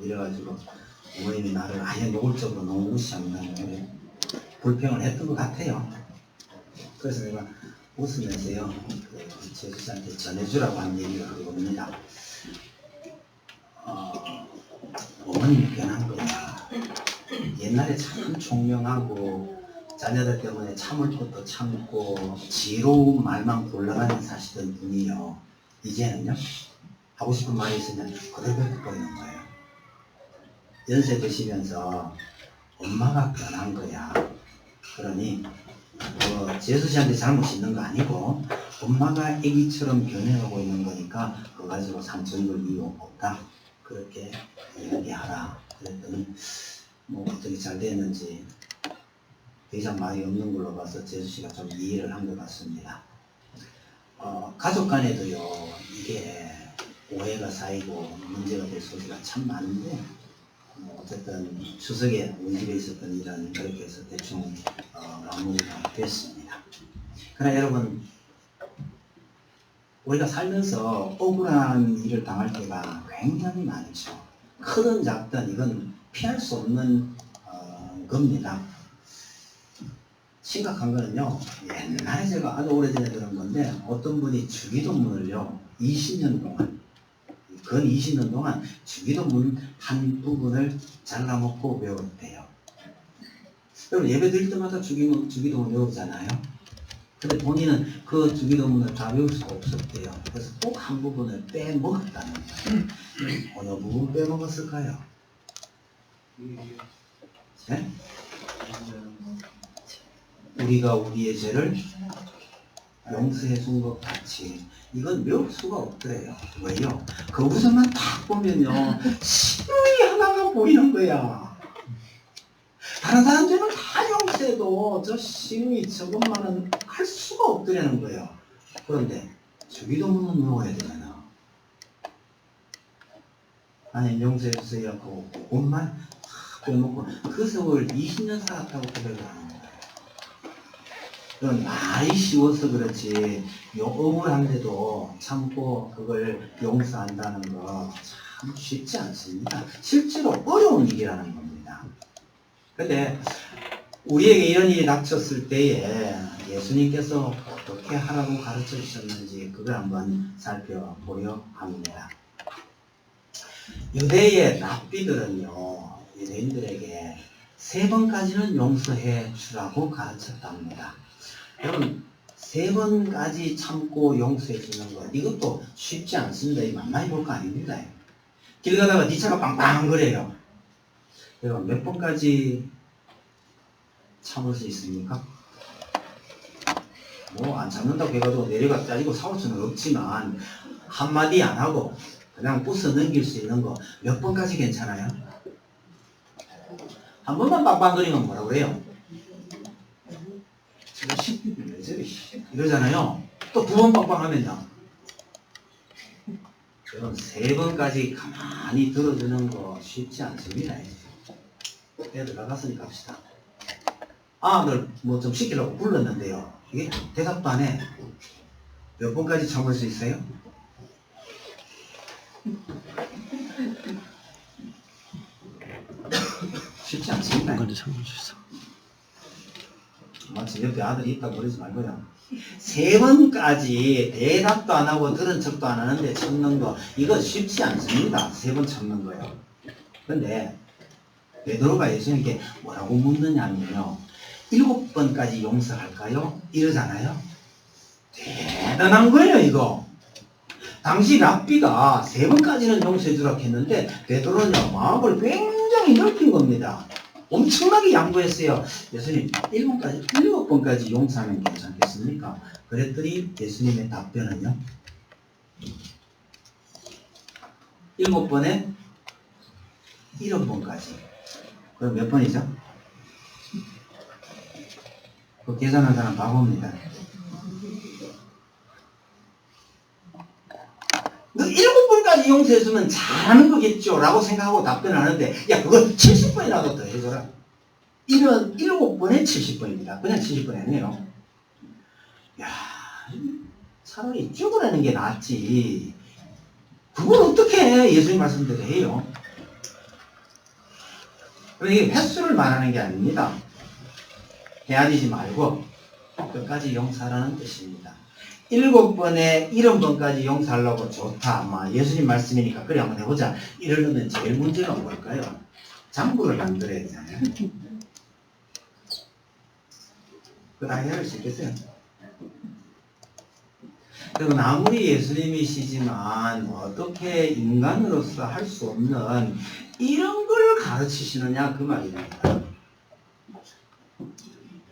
이래가지고 어머님이 나를 아예 노골적으로 너무 무시한다는 불평을 했던 것 같아요. 그래서 내가 웃으면서요, 그 제주씨한테 전해주라고 한 얘기가 그겁니다. 어머님이 변한 거야. 옛날에 참 총명하고 자녀들 때문에 참을 것도 참고 지혜로운 말만 골라가며 사시던 분이요. 이제는요, 하고 싶은 말이 있으면 그대로 뱉어버리는 거예요. 연세 드시면서 엄마가 변한 거야. 그러니 제수씨한테 잘못이 있는 거 아니고 엄마가 애기처럼 변해가고 있는 거니까 그거 가지고 상처 입을 이유 없다. 그렇게 이야기하라. 그랬더니 뭐 어떻게 잘 됐는지 더 이상 말이 없는 걸로 봐서 제수씨가 좀 이해를 한 것 같습니다. 가족 간에도요, 이게 오해가 쌓이고 문제가 될 소지가 참 많은데, 어쨌든 추석에 우리 집에 있었던 일은 그렇게 해서 대충 마무리가 됐습니다. 그러나 여러분, 우리가 살면서 억울한 일을 당할 때가 굉장히 많죠. 크든 작든 이건 피할 수 없는 겁니다. 심각한 거는요, 옛날에 제가 아주 오래전에 들은 건데, 어떤 분이 주기도문을요 20년 동안, 근 20년 동안 주기도문 한 부분을 잘라먹고 외웠대요. 여러분, 예배 드릴 때마다 주기도문 외우잖아요. 근데 본인은 그 주기도문을 다 외울 수가 없었대요. 그래서 꼭 한 부분을 빼먹었다는 거예요. 어느 부분 빼먹었을까요? 네? 우리가 우리의 죄를 용서해 준 것 같이. 이건 외울 수가 없더래요. 왜요? 그 구절만 딱 보면요, 신이 하나가 보이는 거야. 다른 사람 죄는 다 용서해도 저 신이 저것만은 할 수가 없더라는 거예요. 그런데 주기도문은 외워야 되잖아. 아니, 용서해 주세요. 그것만 다 빼먹고 그 세월 20년 살았다고 고백을 하는 거예요. 그건 말이 쉬워서 그렇지 억울한데도 참고 그걸 용서한다는 거 참 쉽지 않습니다. 실제로 어려운 일이라는 겁니다. 근데 우리에게 이런 일이 닥쳤을 때에 예수님께서 어떻게 하라고 가르쳐 주셨는지 그걸 한번 살펴보려 합니다. 유대의 랍비들은요, 유대인들에게 3번까지는 용서해 주라고 가르쳤답니다. 여러분, 3번까지 참고 용서해 주는 것, 이것도 쉽지 않습니다. 이 만만히 볼 거 아닙니다. 길 가다가 네 차가 빵빵거려요. 여러분, 몇 번까지 참을 수 있습니까? 뭐 안 참는다고 해가지고 내려가 따지고 싸울 수는 없지만 한마디 안 하고 그냥 부숴 넘길 수 있는 거 몇 번까지 괜찮아요? 한 번만 빵빵거리면 뭐라 그래요? 왜 저래 이러잖아요. 또 2번 빵빵하면요. 여러분, 3번까지 가만히 들어주는 거 쉽지 않습니다. 애들 나갔으니까 합시다. 아들 뭐 좀 시키려고 불렀는데요. 이게 대답도 안 해. 몇 번까지 참을 수 있어요? 쉽지 않습니다. 번까지 참을 수 있어. 마치 옆에 아들이 있다고 그러지 말고요. 3번까지 대답도 안 하고 들은 척도 안 하는데 참는 거, 이거 쉽지 않습니다. 3번 참는 거요. 근데 베드로가 예수님께 뭐라고 묻느냐면요, 7번까지 용서할까요? 이러잖아요. 대단한 거예요, 이거. 당시 랍비가 3번까지는 용서해 주라고 했는데 베드로는요, 마음을 굉장히 넓힌 겁니다. 엄청나게 양보했어요. 예수님, 7번까지 용서하면 괜찮겠습니까? 그랬더니 예수님의 답변은요, 7번에 7번까지. 그럼 몇 번이죠? 그 계산한 사람 바보입니다. 너 7번까지 용서해주면 잘하는 거겠죠? 라고 생각하고 답변하는데, 야, 그거 70번이라도 더 해줘라. 이런 7번에 70번입니다. 그냥 70번이 아니에요. 야, 차라리 죽으라는 게 낫지. 그걸 어떻게 예수님 말씀대로 해요? 그럼 이게 횟수를 말하는 게 아닙니다. 헤아리지 말고 끝까지 용서하라는 뜻입니다. 7번에 70번까지 용서하려고 좋다. 예수님 말씀이니까 그래 한번 해보자. 이러려면 제일 문제가 뭘까요? 장부를 만들어야 되잖아요. 그거 해야 수 있겠어요? 그리고 아무리 예수님이시지만 어떻게 인간으로서 할 수 없는 이런 걸 가르치시느냐 그 말입니다.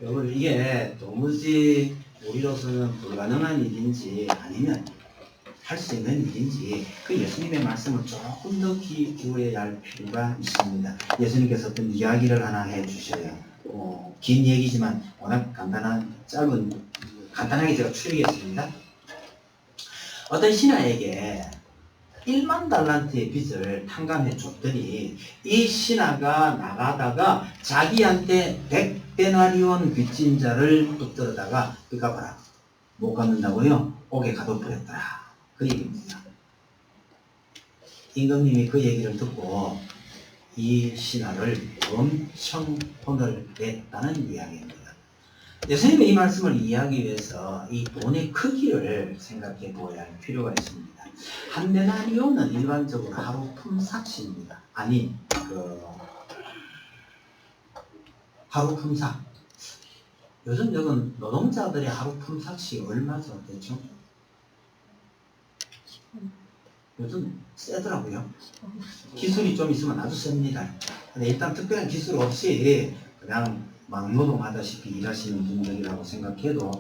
여러분 이게 도무지 우리로서는 불가능한 일인지 아니면 할 수 있는 일인지 그 예수님의 말씀을 조금 더 귀 기울여야 할 필요가 있습니다. 예수님께서 어떤 이야기를 하나 해주셔요. 긴 얘기지만 워낙 간단하게 제가 추리겠습니다. 어떤 신하에게 1만 달란트의 빚을 탕감해 줬더니 이 신하가 나가다가 자기한테 100데나리온 빚진 자를 붙들어다가 그가 봐라 못 갚는다고요? 옥에 가둬버렸더라. 그 얘기입니다. 임금님이 그 얘기를 듣고 이 신하를 엄청 혼을 냈다는 이야기입니다. 예수님의 이 말씀을 이해하기 위해서 이 돈의 크기를 생각해 보아야 할 필요가 있습니다. 한 데나리온은 일반적으로 하루 품삯입니다. 아니, 하루 품삯. 요즘 여건 노동자들의 하루 품삯이 얼마죠, 대충? 요즘 세더라고요. 기술이 좀 있으면 아주 셉니다. 근데 일단 특별한 기술 없이 그냥 막노동하다시피 일하시는 분들이라고 생각해도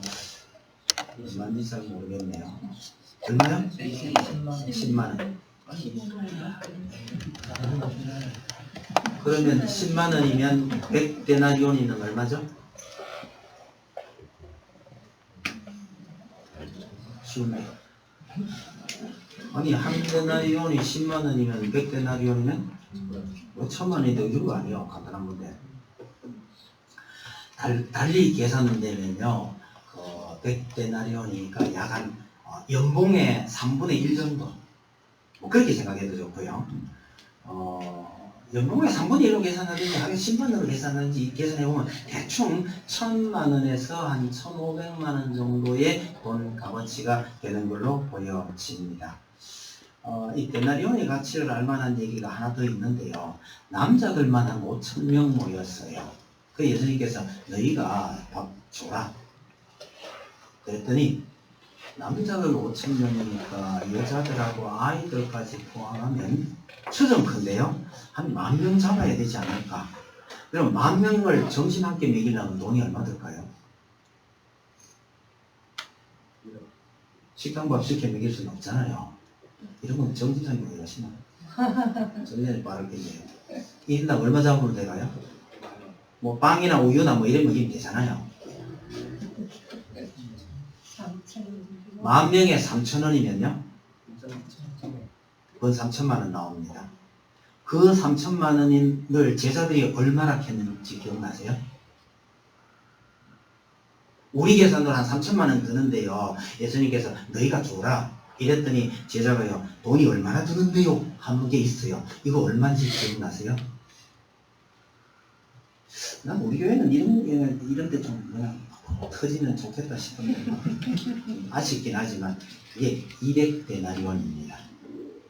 얼마인지 잘 모르겠네요. 얼마요? 10만원. 그러면 10만원이면 100데나리온이면 얼마죠? 쉬운데. 아니 한 데나리온이 10만원이면 100데나리온이면 1000만원인데 이거 아니에요. 간단한 건데. 달리 계산은 되면요, 100데나리온이니까 약 한 연봉의 3분의 1 정도. 그렇게 생각해도 좋고요. 연봉의 3분의 1로 계산하든지 하긴 10만원으로 계산하든지 계산해보면 대충 1000만원에서 한 1500만원 정도의 돈 값어치가 되는 걸로 보여집니다. 이 데나리온의 가치를 알만한 얘기가 하나 더 있는데요. 남자들만 한 5,000명 모였어요. 그 예수님께서 너희가 밥 줘라. 그랬더니 남자들 5,000명이니까 여자들하고 아이들까지 포함하면 추정 큰데요. 한 10,000명 잡아야 되지 않을까. 그럼 10,000명을 점심 한 끼 먹이려면 돈이 얼마 들까요? 식당밥 시켜 먹일 수는 없잖아요. 이런 건 정지상이 어디 가시나? 정리하기 빠르겠네요. 1인당 얼마 잡으면 돼가요? 뭐 빵이나 우유나 뭐 이런 먹이면 되잖아요. 10,000명에 3,000원이면요? 그건 3,000만원 나옵니다. 그 3,000만원을 제자들이 얼마나 했는지 기억나세요? 우리 계산으로 한 3,000만원 드는데요. 예수님께서 너희가 줘라. 이랬더니 제자가요. 돈이 얼마나 드는데요? 하는 게 있어요. 이거 얼마인지 기억나세요? 난 우리 교회는 이런 데 좀 그냥 터지면 좋겠다 싶은데 아쉽긴 하지만 이게 200데나리온입니다.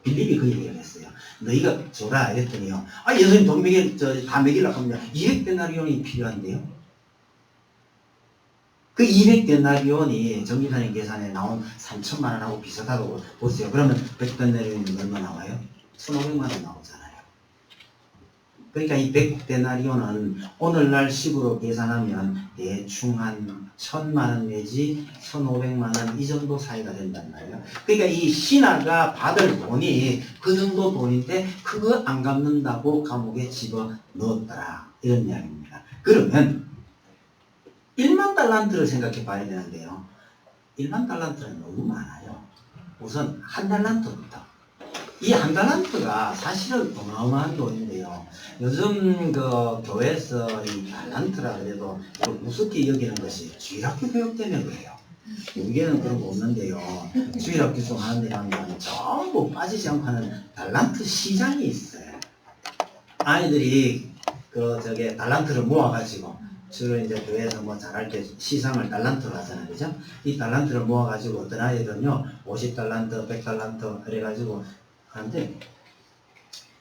빌립이 그 얘기를 했어요. 너희가 줘라 이랬더니요. 예수님 돈 다 먹이려고 하면 200데나리온이 필요한데요. 그 200데나리온이 정기사님 계산에 나온 3,000만원하고 비슷하다고 보세요. 그러면 100데나리온이 얼마 나와요? 1,500만원 나오잖아요. 그러니까 이 100데나리온은 오늘날 10으로 계산하면 대충 한 1,000만원 내지 1,500만원 이 정도 사이가 된단 말이에요. 그러니까 이 신하가 받을 돈이 그 정도 돈인데 그거 안 갚는다고 감옥에 집어 넣었더라. 이런 이야기입니다. 그러면 1만 달란트를 생각해 봐야 되는데요. 1만 달란트는 너무 많아요. 우선 한 달란트부터. 이 한 달란트가 사실은 어마어마한 돈인데요. 요즘 그 교회에서 이 달란트라 그래도 우습게 여기는 것이 주일학교 교육 때문에 그래요. 여기에는 그런 거 없는데요. 주일학교 좀 하는 데 가면 전부 빠지지 않고 하는 달란트 시장이 있어요. 아이들이 저게 달란트를 모아가지고 주로 이제 교회에서 뭐 잘할 때 시상을 달란트로 하잖아요. 그죠? 이 달란트를 모아가지고 어떤 아이들은요, 50달란트, 100달란트 그래가지고 하는데,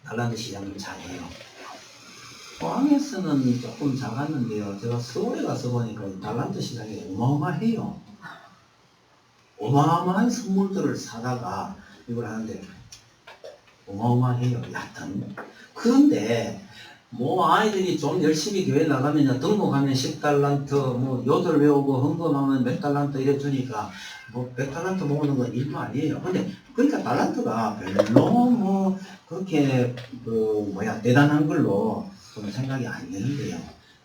달란트 시장을 잘해요. 포항에서는 조금 작았는데요. 제가 서울에 가서 보니까 달란트 시장이 어마어마해요. 어마어마한 선물들을 사다가 이걸 하는데 어마어마해요. 여하튼 그런데 뭐 아이들이 좀 열심히 교회 나가면 등록하면 10달란트 뭐 요절 외우고 헌금하면 몇 달란트 이래 주니까 뭐 100달란트 모으는 건 일도 아니에요. 근데 그러니까 달란트가 별로 뭐 그렇게 대단한 걸로 좀 생각이 안 되는데요.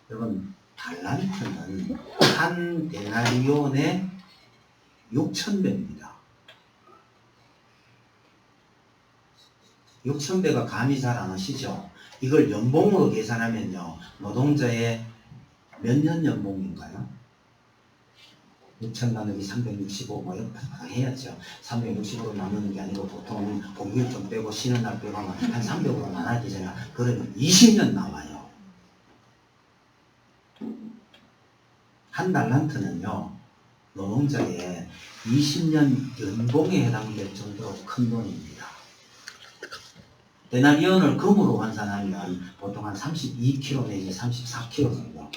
여러분 달란트는 한 데나리온에 6,000배입니다. 6,000배가 감이 잘 안 오시죠? 이걸 연봉으로 계산하면요. 노동자의 몇 년 연봉인가요? 6,000 나누기 365, 뭐 이렇게 해야죠. 365로 나누는 게 아니고 보통 공휴일 좀 빼고 쉬는 날 빼고 하면 한 300으로 나눠야 되잖아요. 그러면 20년 나와요. 한 달란트는요. 노동자의 20년 연봉에 해당될 정도로 큰 돈입니다. 데나리온을 금으로 환산하면 보통 한 32kg 내지 34kg 정도.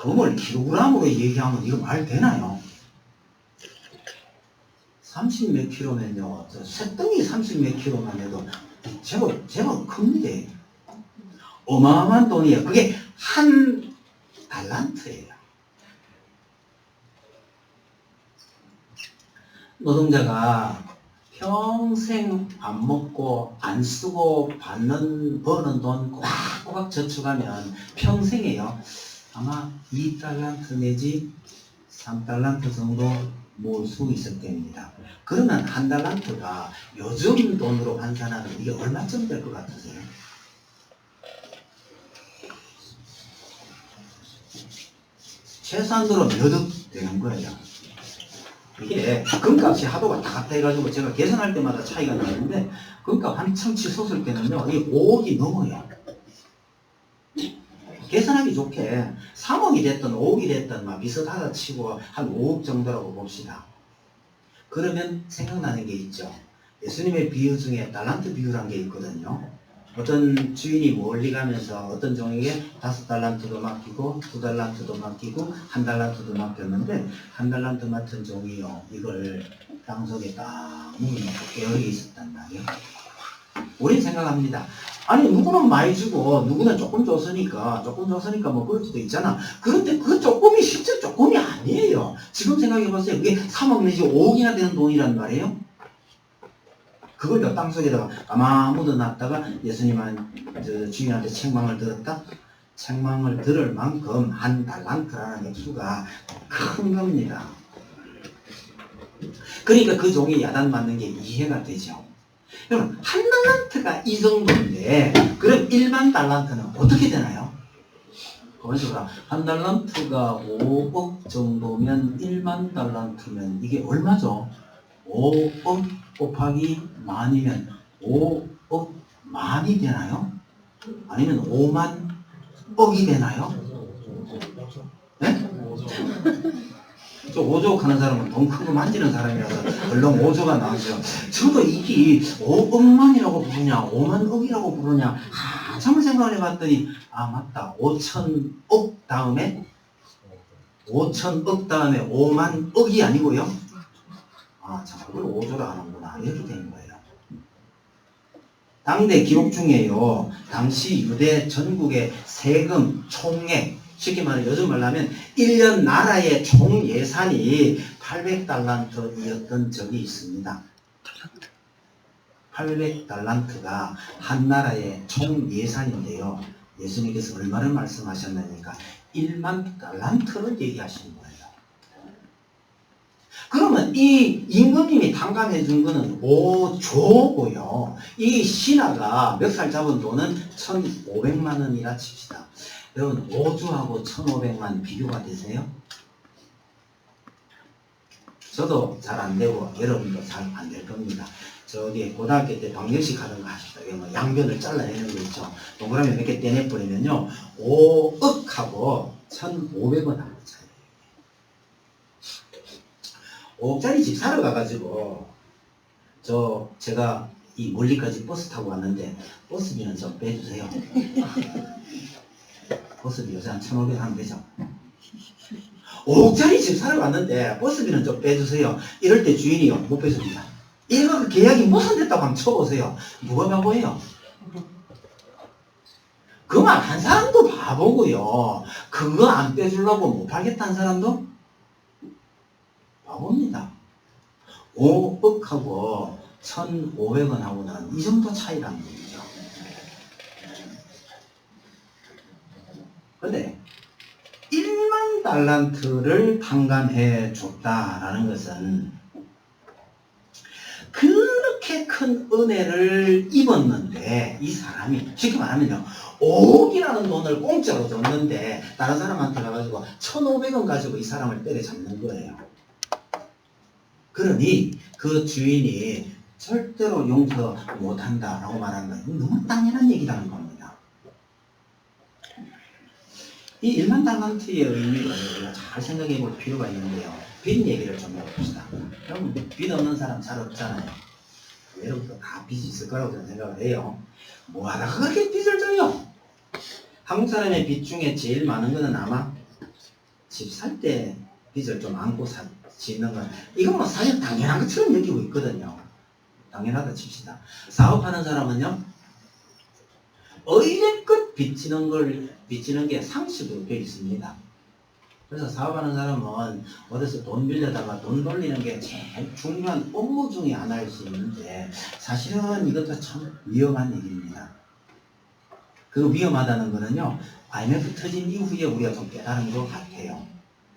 금을 킬로그램으로 얘기하면 이거 말 되나요? 30 몇 킬로면요. 쇳덩이 30 몇 킬로만 해도 제법 큽니다. 어마어마한 돈이에요. 그게 한 달란트예요. 노동자가 평생 안 먹고 안 쓰고 버는 돈 꼬박꼬박 저축하면 평생에요. 아마 2달란트 내지 3달란트 정도 모을 수 있을 겁니다. 그러면 한 달란트가 요즘 돈으로 환산하면 이게 얼마쯤 될 것 같으세요? 최소한으로 몇 억 되는 거예요. 이게 금값이 하도 왔다 갔다 해가지고 제가 계산할 때마다 차이가 나는데 금값 한참 치솟을 때는요 이게 5억이 넘어요. 계산하기 좋게 3억이 됐든 5억이 됐든 막 비슷하다 치고 한 5억 정도라고 봅시다. 그러면 생각나는 게 있죠. 예수님의 비유 중에 달란트 비유란 게 있거든요. 어떤 주인이 멀리 가면서 어떤 종에게 5달란트도 맡기고 2달란트도 맡기고 1달란트도 맡겼는데 1달란트 맡은 종이요 이걸 땅속에 딱 묻어놓고 게으르게 있었단 말이에요. 우린 생각합니다. 아니 누구는 많이 주고 누구는 조금 줬으니까 뭐 그럴 수도 있잖아. 그런데 그 조금이 실제 조금이 아니에요. 지금 생각해보세요. 그게 3억 내지 5억이나 되는 돈이란 말이에요. 그걸 땅속에다가 가만 묻어놨다가 예수님은 주인한테 책망을 들었다. 책망을 들을 만큼 한 달란트라는 액수가 큰 겁니다. 그러니까 그 종이 야단 맞는 게 이해가 되죠. 여러분 한 달란트가 이 정도인데 그럼 1만 달란트는 어떻게 되나요? 그래서 한 달란트가 5억 정도면 1만 달란트면 이게 얼마죠? 5억 곱하기 만이면 5억 만이 되나요? 아니면 5만 억이 되나요? 네? 저 5조 하는 사람은 돈 큰 거 만지는 사람이라서 얼른 5조가 나오죠. 저도 이게 5억만이라고 부르냐 5만 억이라고 부르냐 한참을 생각을 해봤더니 맞다 5천억 다음에 5천억 다음에 5만 억이 아니고요. 참 그걸 5조로 하는구나 이렇게 된 거예요. 당대 기록 중에요. 당시 유대 전국의 세금 총액 쉽게 말해 요즘 말로 하면 1년 나라의 총 예산이 800달란트였던 적이 있습니다. 800달란트가 한 나라의 총 예산인데요. 예수님께서 얼마를 말씀하셨느니까 1만 달란트를 얘기하시는 거예요. 그러면 이 임금님이 탕감해 준 거는 5조고요. 이 신하가 멱살 잡은 돈은 1,500만 원이라 칩시다. 여러분 5조하고 1,500만 비교가 되세요? 저도 잘 안 되고 여러분도 잘 안 될 겁니다. 저기 고등학교 때 방정식 하던 거 하십시다. 양변을 잘라내는 거 있죠. 동그라미 몇 개 떼내버리면요. 5억하고 1,500원 하는 차이. 5억짜리 집 사러 가가지고 제가 이 멀리까지 버스 타고 왔는데 버스비는 좀 빼주세요. 버스비 요새 한 1,500 하면 되죠. 5억짜리 집 사러 갔는데 버스비는 좀 빼주세요. 이럴 때 주인이요 못 빼줍니다. 얘가 그 계약이 무산됐다고 한번 쳐보세요. 누가 바보예요? 그 말 한 사람도 바보고요. 그거 안 빼주려고 못 팔겠다는 사람도 바보입니다. 5억하고 1,500원하고는 이 정도 차이라는 거죠. 근데 1만 달란트를 탕감해 줬다라는 것은 그렇게 큰 은혜를 입었는데 이 사람이 쉽게 말하면요 5억이라는 돈을 공짜로 줬는데 다른 사람한테 가가지고 1,500원 가지고 이 사람을 때려잡는 거예요. 그러니 그 주인이 절대로 용서 못한다라고 말하는 건 너무 당연한 얘기라는 겁니다. 이 1만 달란트의 의미를 우리가 잘 생각해 볼 필요가 있는데요. 빚 얘기를 좀 해봅시다. 여러분 빚 없는 사람 잘 없잖아요. 여러분도 다 빚이 있을 거라고 저는 생각을 해요. 뭐 하다가 그렇게 빚을 져요? 한국 사람의 빚 중에 제일 많은 거는 아마 집 살 때 빚을 좀 안고 짓는 건 이건 뭐 사실 당연한 것처럼 여기고 있거든요. 당연하다 칩시다. 사업하는 사람은요 의례껏 빚지는 게 상식으로 되어 있습니다. 그래서 사업하는 사람은 어디서 돈 빌려다가 돈 돌리는 게 제일 중요한 업무 중에 하나일 수 있는데 사실은 이것도 참 위험한 얘기입니다. 그 위험하다는 거는요 IMF 터진 이후에 우리가 좀 깨달은 것 같아요.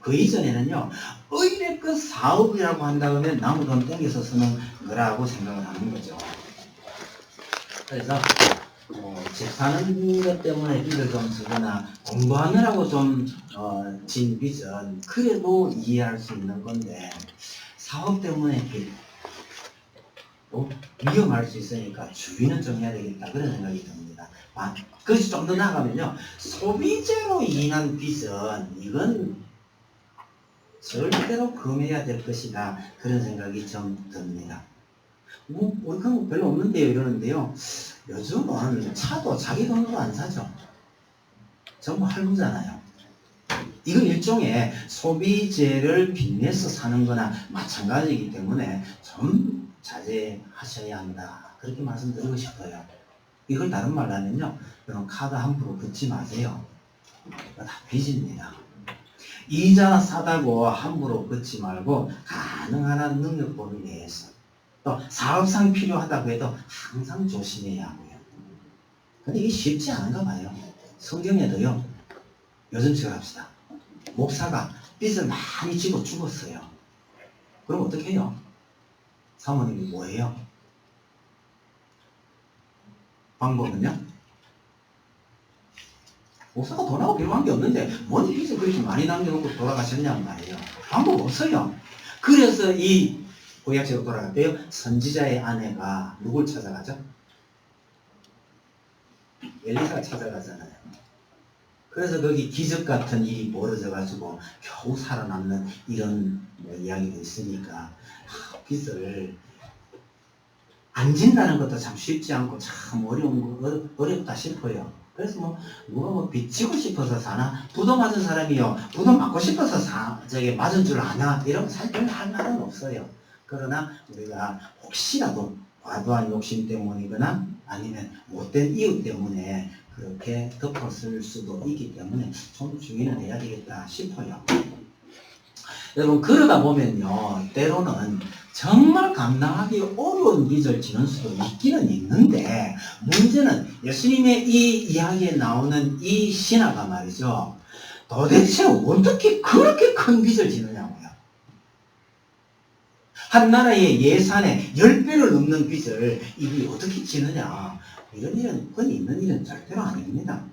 그 이전에는요 의례껏 사업이라고 한다면 남의 돈 땡겨서 쓰는 거라고 생각을 하는 거죠. 그래서 집 사는 것 때문에 빚을 좀 지거나 공부하느라고 좀 진 빚은 그래도 이해할 수 있는 건데 사업 때문에 빚 위험할 수 있으니까 주의는 좀 해야 되겠다 그런 생각이 듭니다. 그것이 좀 더 나아가면요 소비재로 인한 빚은 이건 절대로 금해야 될 것이다 그런 생각이 좀 듭니다. 우리 그런 거 별로 없는데요 이러는데요 요즘은 차도 자기 돈으로 안 사죠. 전부 할부잖아요. 이건 일종의 소비재를 빚내서 사는 거나 마찬가지이기 때문에 좀 자제하셔야 한다 그렇게 말씀드리고 싶어요. 이걸 다른 말로 하면요 여러분 카드 함부로 긋지 마세요. 다 빚입니다. 이자 사다고 함부로 긋지 말고 가능한 한 능력 범위 내에서 또 사업상 필요하다고 해도 항상 조심해야 하고요. 근데 이게 쉽지 않은가 봐요. 성경에도요 요즘처럼 합시다. 목사가 빚을 많이 지고 죽었어요. 그럼 어떻게 해요? 사모님이 뭐예요? 방법은요? 목사가 돈하고 필요한 게 없는데 뭔 빚을 그렇게 많이 남겨놓고 돌아가셨냔 말이에요. 방법 없어요. 그래서 이 구약시로 돌아갔대요. 선지자의 아내가 누굴 찾아가죠? 엘리사가 찾아가잖아요. 그래서 거기 기적 같은 일이 벌어져가지고 겨우 살아남는 이런 이야기도 있으니까 빚을 안 진다는 것도 참 쉽지 않고 참 어렵다 싶어요. 그래서 누가 빚지고 싶어서 사나? 부도 맞은 사람이요. 부도 맞고 싶어서 맞은 줄 아나? 이런 사실 별로 할 말은 없어요. 그러나 우리가 혹시라도 과도한 욕심 때문이거나 아니면 못된 이유 때문에 그렇게 덮었을 수도 있기 때문에 좀 주의는 해야 되겠다 싶어요. 여러분 그러다 보면요 때로는 정말 감당하기 어려운 빚을 지는 수도 있기는 있는데 문제는 예수님의 이 이야기에 나오는 이 신하가 말이죠 도대체 어떻게 그렇게 큰 빚을 지느냐고요. 한 나라의 예산의 10배를 넘는 빚을 이게 어떻게 지느냐 이런 일은 흔히 있는 일은 절대로 아닙니다.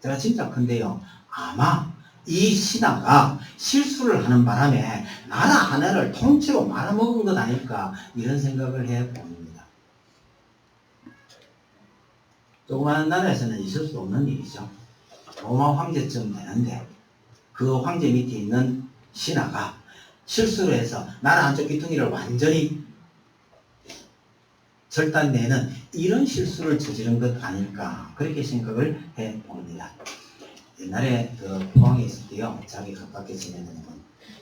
제가 진짜 근데요 아마 이 신하가 실수를 하는 바람에 나라 하나를 통째로 말아먹은 것 아닐까 이런 생각을 해봅니다. 조그마한 나라에서는 있을 수 없는 일이죠. 로마 황제쯤 되는데 그 황제 밑에 있는 신하가 실수로 해서 나라 한쪽 귀퉁이를 완전히 절단내는 이런 실수를 저지른 것 아닐까 그렇게 생각을 해봅니다. 옛날에 그 포항에 있을 때요, 자기 가깝게 지내는 분,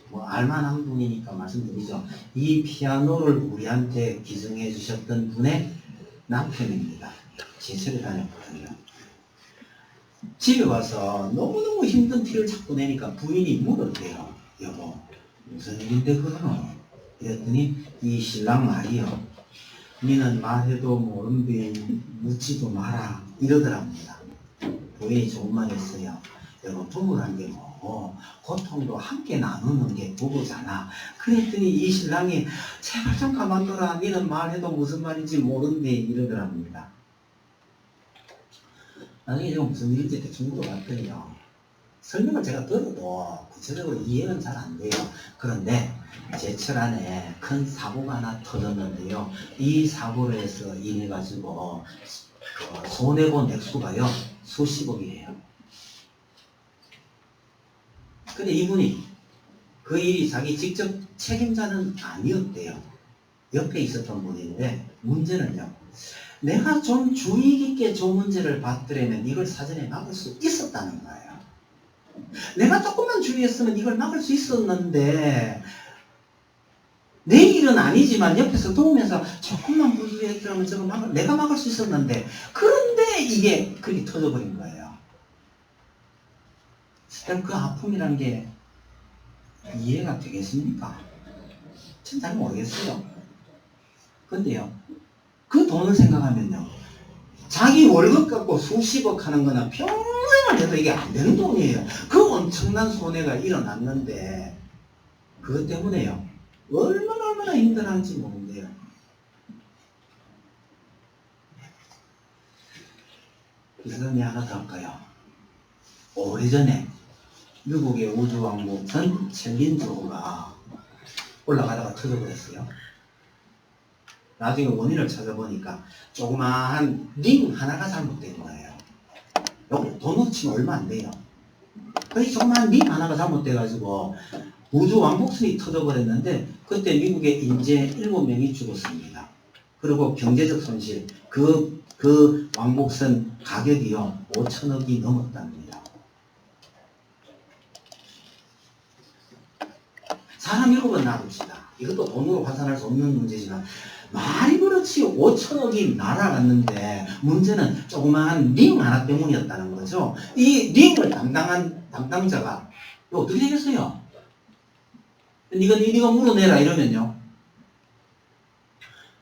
뭐 알만한 분이니까 말씀드리죠. 이 피아노를 우리한테 기증해 주셨던 분의 남편입니다. 제철에 다녔거든요. 집에 와서 너무너무 힘든 티를 자꾸 내니까 부인이 물었대요. 여보, 무슨 일인데 그러노? 그랬더니 이 신랑 말이요. 니는 말해도 모른데 묻지도 마라 이러더랍니다. 부인이 좋은 말 했어요. 여러분 부부란 게 뭐고 고통도 함께 나누는 게 부부잖아. 그랬더니 이 신랑이 제발 좀 가만둬라. 니는 말해도 무슨 말인지 모른대 이러더랍니다. 나중에 제가 무슨 일인지 대충 물어봤더니요. 설명을 제가 들어도 구체적으로 이해는 잘 안 돼요. 그런데 제철 안에 큰 사고가 하나 터졌는데요. 이 사고로 해서 인해 가지고 손해본 액수가요 수십억이에요. 근데 이분이 그 일이 자기 직접 책임자는 아니었대요. 옆에 있었던 분인데 문제는요. 내가 좀 주의 깊게 저 문제를 봤더라면 이걸 사전에 막을 수 있었다는 거예요. 내가 조금만 주의했으면 이걸 막을 수 있었는데 내 일은 아니지만 옆에서 도우면서 조금만 부주의했더라면 저거 내가 막을 수 있었는데 그런데 이게 그렇게 터져버린 거예요. 그럼 그 아픔이라는 게 이해가 되겠습니까? 전 잘 모르겠어요. 근데요, 그 돈을 생각하면요, 자기 월급 갖고 수십억 하는 거는 평생을 해도 이게 안 되는 돈이에요. 그 엄청난 손해가 일어났는데 그것 때문에요, 얼마나 힘들었는지 모르는데요. 이사람이 하나 더 할까요? 오래전에 미국의 우주왕복선 챌린저가 올라가다가 터져버렸어요. 나중에 원인을 찾아보니까 조그마한 링 하나가 잘못된 거예요. 여기 돈으로 치면 얼마 안 돼요. 그 조그마한 링 하나가 잘못돼가지고 우주왕복선이 터져버렸는데 그때 미국에 인재 7명이 죽었습니다. 그리고 경제적 손실, 그 왕복선 가격이요 5천억이 넘었답니다. 사람 7번 놔둡시다. 이것도 돈으로 환산할 수 없는 문제지만 말이 그렇지 5천억이 날아갔는데 문제는 조그마한 링 하나 때문이었다는 거죠. 이 링을 담당한 담당자가 이거 어떻게 되겠어요? 이거 물어내라 이러면요.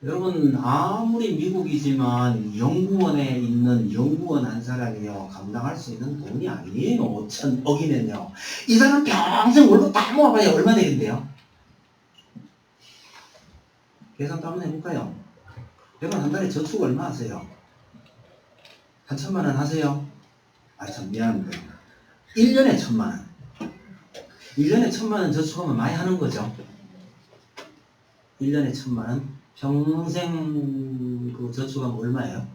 여러분 아무리 미국이지만 연구원에 있는 연구원 한 사람이요 감당할 수 있는 돈이 아니에요. 5천억이면요. 이 사람 평생 월급 다 모아봐야 얼마 되겠는데요? 계산 한번 해볼까요? 여러분 한 달에 저축 얼마 하세요? 한 1,000만 원 하세요? 아 참 미안합니다. 1년에 1,000만 원. 1년에 1,000만 원 저축하면 많이 하는 거죠. 1년에 1,000만 원. 평생 그 저축하면 얼마예요?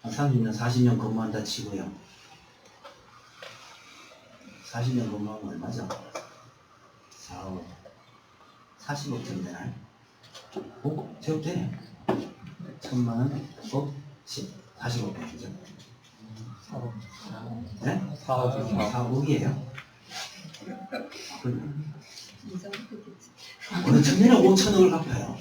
한 30년, 40년 근무한다 치고요. 40년 근무하면 얼마죠? 4억, 40억 정도 되나요? 제법 되네. 1,000만 원, 40억 되죠? 4억. 네? 4억이에요? 어느 청년은 5천억을 갚아요.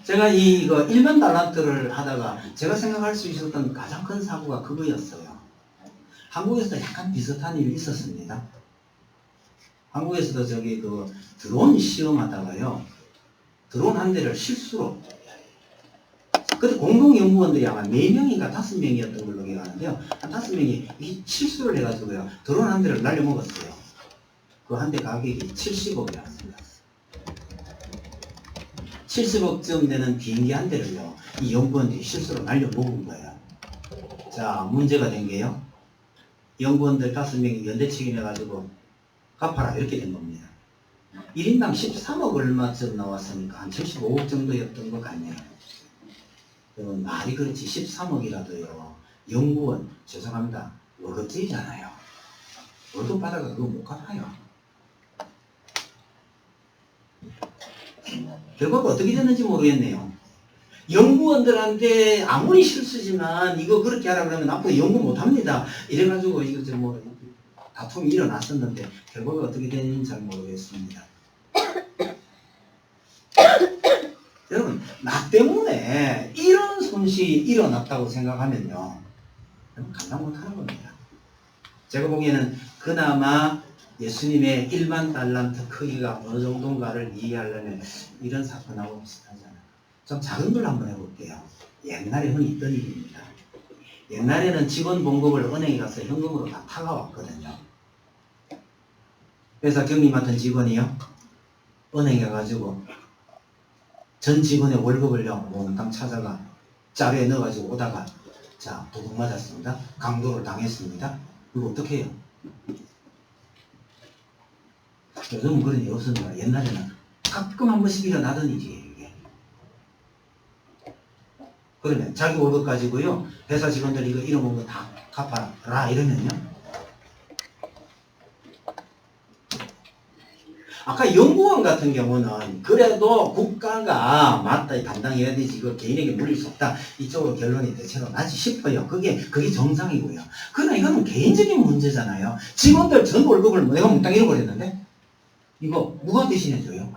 제가 이거 일반 달란트를 하다가 제가 생각할 수 있었던 가장 큰 사고가 그거였어요. 한국에서도 약간 비슷한 일이 있었습니다. 한국에서도 저기 그 드론 시험하다가요. 드론 한 대를 실수로 그때 공동연구원들이 아마 4명인가 5명이었던 걸로 기억하는데요. 한 5명이 실수를 해가지고요. 드론 한 대를 날려먹었어요. 그 한 대 가격이 70억이었습니다. 70억쯤 되는 비행기 한 대를요. 이 연구원들이 실수로 날려먹은 거예요. 자, 문제가 된 게요. 연구원들 5명이 연대 책임해가지고 갚아라 이렇게 된 겁니다. 1인당 13억 얼마쯤 나왔으니까 한 75억 정도였던 것 같네요. 그러면 말이 그렇지 13억이라도요. 연구원 죄송합니다. 월급제잖아요. 월급 받아가 그거 못 갚아요. 결국 어떻게 됐는지 모르겠네요. 연구원들한테 아무리 실수지만 이거 그렇게 하라 그러면 앞으로 연구 못합니다. 이래가지고 이거 좀 뭐 다툼이 일어났었는데 결과가 어떻게 되는지 잘 모르겠습니다. 여러분 나 때문에 이런 손실이 일어났다고 생각하면요. 감당 못하는 겁니다. 제가 보기에는 그나마 예수님의 1만 달란트 크기가 어느 정도인가를 이해하려면 이런 사건하고 비슷하잖아요. 좀 작은 걸 한번 해볼게요. 옛날에 흔히 있던 일입니다. 옛날에는 직원 봉급을 은행에 가서 현금으로 다 타가왔거든요. 회사 경리 맡은 직원이요. 은행에 가가지고 전 직원의 월급을요. 몽땅 찾아가 자루에 넣어가지고 오다가 자 도둑 맞았습니다. 강도를 당했습니다. 이거 어떻게 해요? 요즘은 그런 일 없습니다. 옛날에는 가끔 한 번씩 일어나던 일이에요. 이게. 그러면 자기 월급 가지고요. 회사 직원들 이거 잃어먹은 거 다 갚아라 이러면요. 아까 연구원 같은 경우는 그래도 국가가 맞다 담당해야 되지 이거 개인에게 물릴 수 없다 이쪽으로 결론이 대체로 나지 싶어요. 그게 정상이고요. 그러나 이거는 개인적인 문제잖아요. 직원들 전 월급을 내가 몽땅 잃어버렸는데 이거 누가 대신해줘요?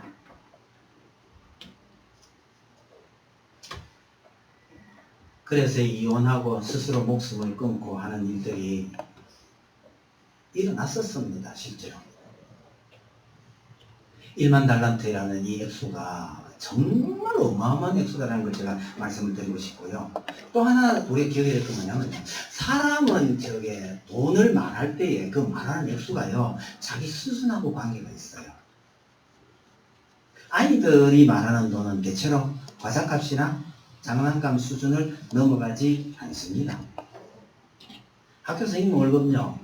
그래서 이혼하고 스스로 목숨을 끊고 하는 일들이 일어났었습니다. 실제로. 1만 달란트라는 이 액수가 정말 어마어마한 액수다라는 걸 제가 말씀을 드리고 싶고요. 또 하나 우리가 기억해야 될 건 뭐냐면 사람은 돈을 말할 때에 그 말하는 액수가요. 자기 수준하고 관계가 있어요. 아이들이 말하는 돈은 대체로 과자값이나 장난감 수준을 넘어가지 않습니다. 학교 선생님 월급요.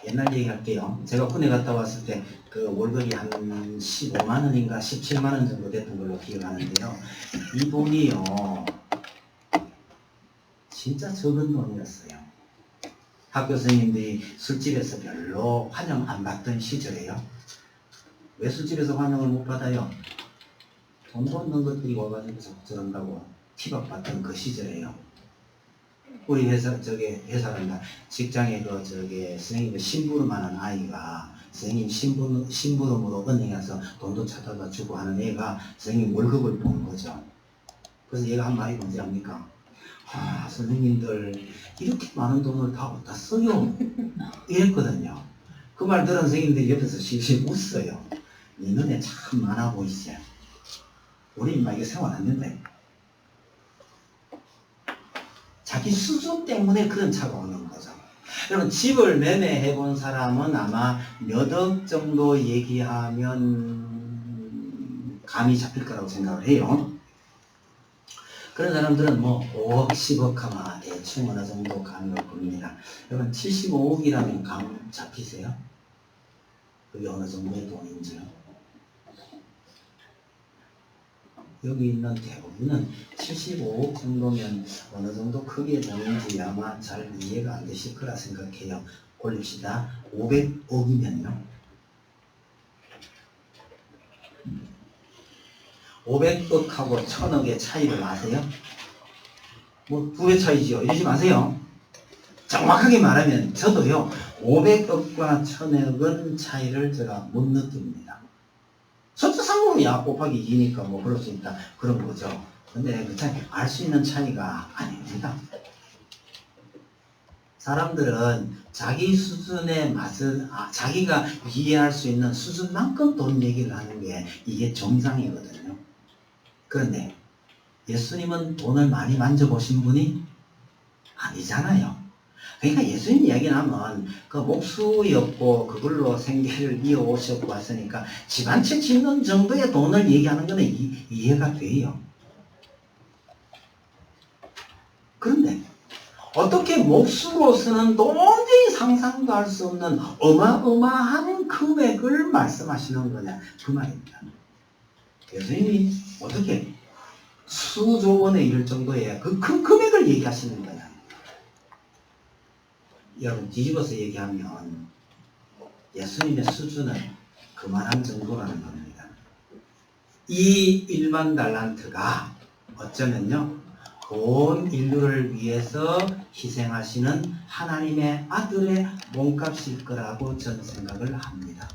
옛날 얘기할게요. 제가 군에 갔다 왔을 때 그 월급이 한 15만 원인가 17만 원 정도 됐던 걸로 기억하는데요. 이 돈이요. 진짜 적은 돈이었어요. 학교 선생님들이 술집에서 별로 환영 안 받던 시절에요. 왜 술집에서 환영을 못 받아요? 돈 벌는 것들이 와가지고 저런다고 팁업 받던 그 시절에요. 우리 회사란다. 직장에 선생님 심부름하는 아이가 선생님 심부름으로 은행에 가서 돈도 찾아다 주고 하는 애가 선생님 월급을 본 거죠. 그래서 얘가 한 말이 뭔지 압니까? 아, 선생님들 이렇게 많은 돈을 다 어디다 써요? 이랬거든요. 그 말 들은 선생님들이 옆에서 실실 웃어요. 네 눈에 참 많아 보이세요. 우리 인마 이게 생활 안 된대. 자기 수준 때문에 그런 차가 오는 거죠. 여러분 집을 매매해 본 사람은 아마 몇 억 정도 얘기하면 감이 잡힐 거라고 생각을 해요. 그런 사람들은 뭐 5억, 10억 하면 대충 어느 정도 감이 올 겁니다. 여러분 75억이라면 감 잡히세요? 그게 어느 정도의 돈인지요? 여기 있는 대부분은 75억 정도면 어느 정도 크기의 돈인지 아마 잘 이해가 안 되실 거라 생각해요. 올립시다. 500억이면요. 500억하고 1000억의 차이를 아세요? 뭐 2배 차이지요. 이러지 마세요. 정확하게 말하면 저도요. 500억과 1000억은 차이를 제가 못 느낍니다. 숫자 상품이야. 곱하기 2니까 뭐 그럴 수 있다. 그런 거죠. 근데 그 차이 알 수 있는 차이가 아닙니다. 사람들은 자기 수준의 맛을 자기가 이해할 수 있는 수준만큼 돈 얘기를 하는 게 이게 정상이거든요. 그런데 예수님은 돈을 많이 만져보신 분이 아니잖아요. 그러니까 예수님 이야기는 하면 그 목수였고 그걸로 생계를 이어오셨고 왔으니까 집 한 채 짓는 정도의 돈을 얘기하는 거는 이해가 돼요. 그런데 어떻게 몫으로서는 도저히 상상도 할 수 없는 어마어마한 금액을 말씀하시는 거냐 그 말입니다. 교수님이 어떻게 수조 원에 이를 정도의 그 큰 금액을 얘기하시는 거냐. 여러분 뒤집어서 얘기하면 예수님의 수준은 그만한 정도라는 겁니다. 이 1만 달란트가 어쩌면요 온 인류를 위해서 희생하시는 하나님의 아들의 몸값일 거라고 저는 생각을 합니다.